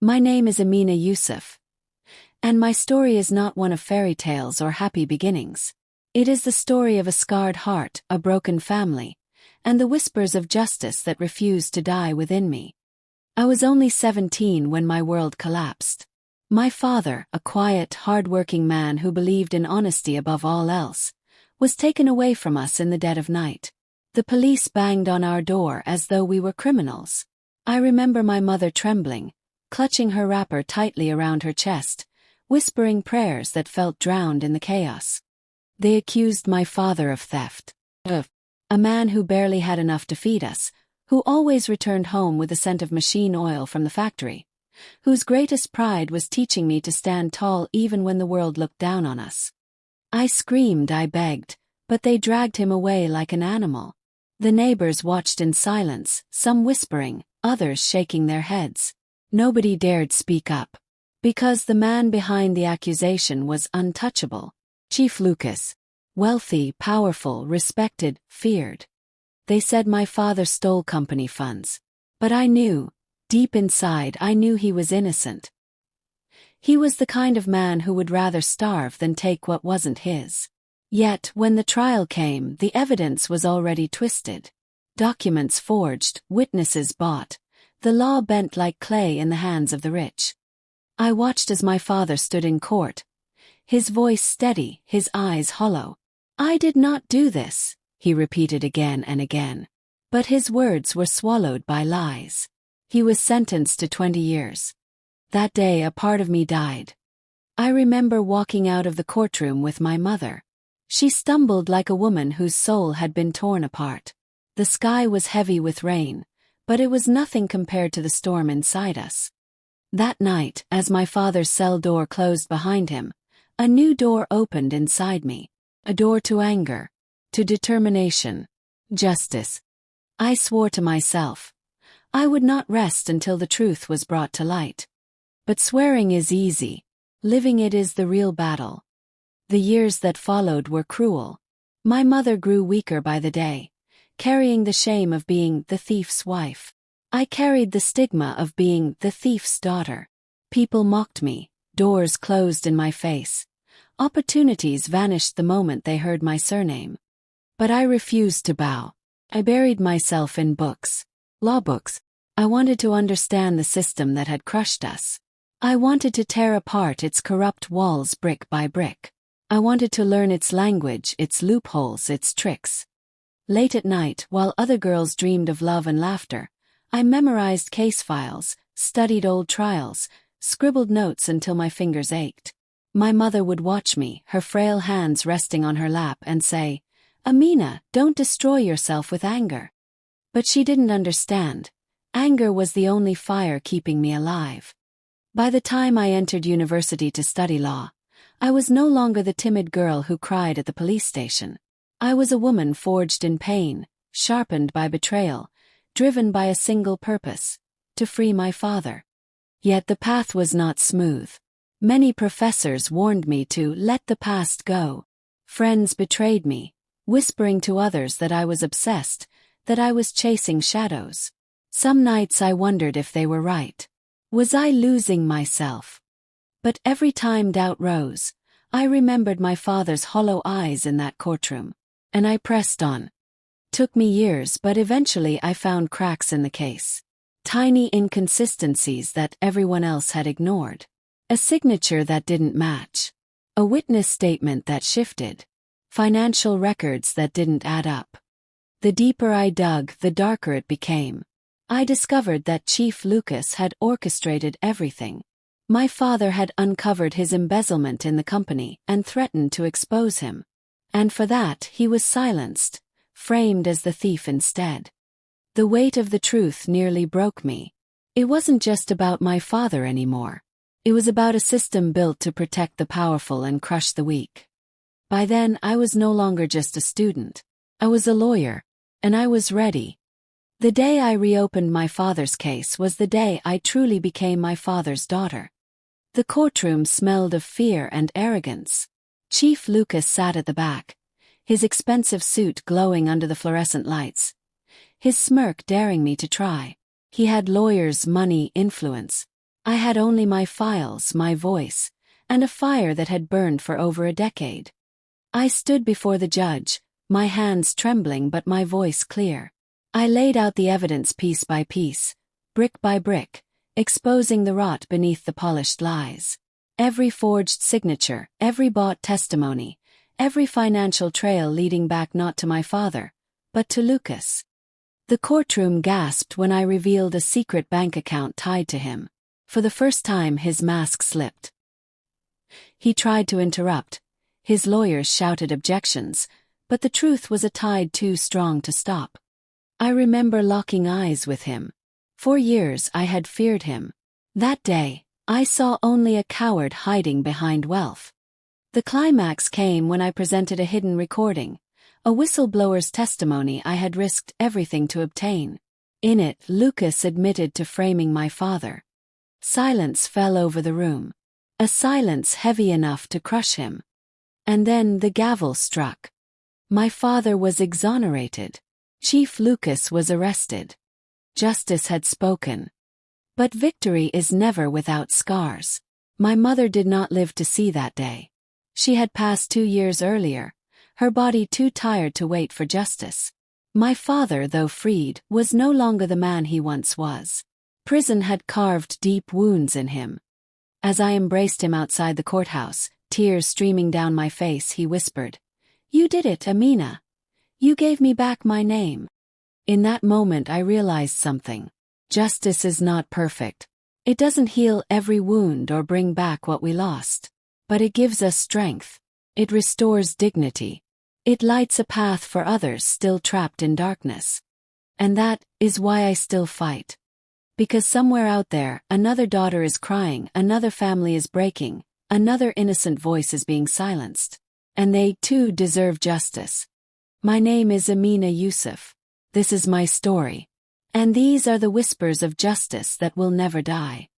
My name is Amina Yusuf, and my story is not one of fairy tales or happy beginnings. It is the story of a scarred heart, a broken family, and the whispers of justice that refused to die within me. I was only 17 when my world collapsed. My father, a quiet, hard-working man who believed in honesty above all else, was taken away from us in the dead of night. The police banged on our door as though we were criminals. I remember my mother trembling, clutching her wrapper tightly around her chest, whispering prayers that felt drowned in the chaos. They accused my father of theft. A man who barely had enough to feed us, who always returned home with the scent of machine oil from the factory, whose greatest pride was teaching me to stand tall even when the world looked down on us. I screamed, I begged, but they dragged him away like an animal. The neighbors watched in silence, some whispering, others shaking their heads. Nobody dared speak up, because the man behind the accusation was untouchable. Chief Lucas. Wealthy, powerful, respected, feared. They said my father stole company funds. But I knew, deep inside I knew he was innocent. He was the kind of man who would rather starve than take what wasn't his. Yet, when the trial came, the evidence was already twisted. Documents forged, witnesses bought, the law bent like clay in the hands of the rich. I watched as my father stood in court, his voice steady, his eyes hollow. "I did not do this," he repeated again and again. But his words were swallowed by lies. He was sentenced to 20 years. That day a part of me died. I remember walking out of the courtroom with my mother. She stumbled like a woman whose soul had been torn apart. The sky was heavy with rain, but it was nothing compared to the storm inside us. That night, as my father's cell door closed behind him, a new door opened inside me. A door to anger, to determination, justice. I swore to myself, I would not rest until the truth was brought to light. But swearing is easy, living it is the real battle. The years that followed were cruel. My mother grew weaker by the day, carrying the shame of being the thief's wife. I carried the stigma of being the thief's daughter. People mocked me, doors closed in my face. Opportunities vanished the moment they heard my surname. But I refused to bow. I buried myself in books, law books. I wanted to understand the system that had crushed us. I wanted to tear apart its corrupt walls brick by brick. I wanted to learn its language, its loopholes, its tricks. Late at night, while other girls dreamed of love and laughter, I memorized case files, studied old trials, scribbled notes until my fingers ached. My mother would watch me, her frail hands resting on her lap, and say, "Amina, don't destroy yourself with anger." But she didn't understand. Anger was the only fire keeping me alive. By the time I entered university to study law, I was no longer the timid girl who cried at the police station. I was a woman forged in pain, sharpened by betrayal, driven by a single purpose: to free my father. Yet the path was not smooth. Many professors warned me to let the past go. Friends betrayed me, whispering to others that I was obsessed, that I was chasing shadows. Some nights I wondered if they were right. Was I losing myself? But every time doubt rose, I remembered my father's hollow eyes in that courtroom, and I pressed on. Took me years, but eventually I found cracks in the case. Tiny inconsistencies that everyone else had ignored. A signature that didn't match. A witness statement that shifted. Financial records that didn't add up. The deeper I dug, the darker it became. I discovered that Chief Lucas had orchestrated everything. My father had uncovered his embezzlement in the company and threatened to expose him. And for that, he was silenced, framed as the thief instead. The weight of the truth nearly broke me. It wasn't just about my father anymore. It was about a system built to protect the powerful and crush the weak. By then, I was no longer just a student. I was a lawyer, and I was ready. The day I reopened my father's case was the day I truly became my father's daughter. The courtroom smelled of fear and arrogance. Chief Lucas sat at the back, his expensive suit glowing under the fluorescent lights, his smirk daring me to try. He had lawyers, money, influence. I had only my files, my voice, and a fire that had burned for over a decade. I stood before the judge, my hands trembling but my voice clear. I laid out the evidence piece by piece, brick by brick, exposing the rot beneath the polished lies. Every forged signature, every bought testimony, every financial trail leading back not to my father, but to Lucas. The courtroom gasped when I revealed a secret bank account tied to him. For the first time his mask slipped. He tried to interrupt. His lawyers shouted objections, but the truth was a tide too strong to stop. I remember locking eyes with him. For years I had feared him. That day, I saw only a coward hiding behind wealth. The climax came when I presented a hidden recording, a whistleblower's testimony I had risked everything to obtain. In it, Lucas admitted to framing my father. Silence fell over the room. A silence heavy enough to crush him. And then the gavel struck. My father was exonerated. Chief Lucas was arrested. Justice had spoken. But victory is never without scars. My mother did not live to see that day. She had passed 2 years earlier, her body too tired to wait for justice. My father, though freed, was no longer the man he once was. Prison had carved deep wounds in him. As I embraced him outside the courthouse, tears streaming down my face, he whispered, "You did it, Amina. You gave me back my name." In that moment I realized something. Justice is not perfect. It doesn't heal every wound or bring back what we lost. But it gives us strength. It restores dignity. It lights a path for others still trapped in darkness. And that is why I still fight. Because somewhere out there, another daughter is crying, another family is breaking, another innocent voice is being silenced. And they, too, deserve justice. My name is Amina Yusuf. This is my story. And these are the whispers of justice that will never die.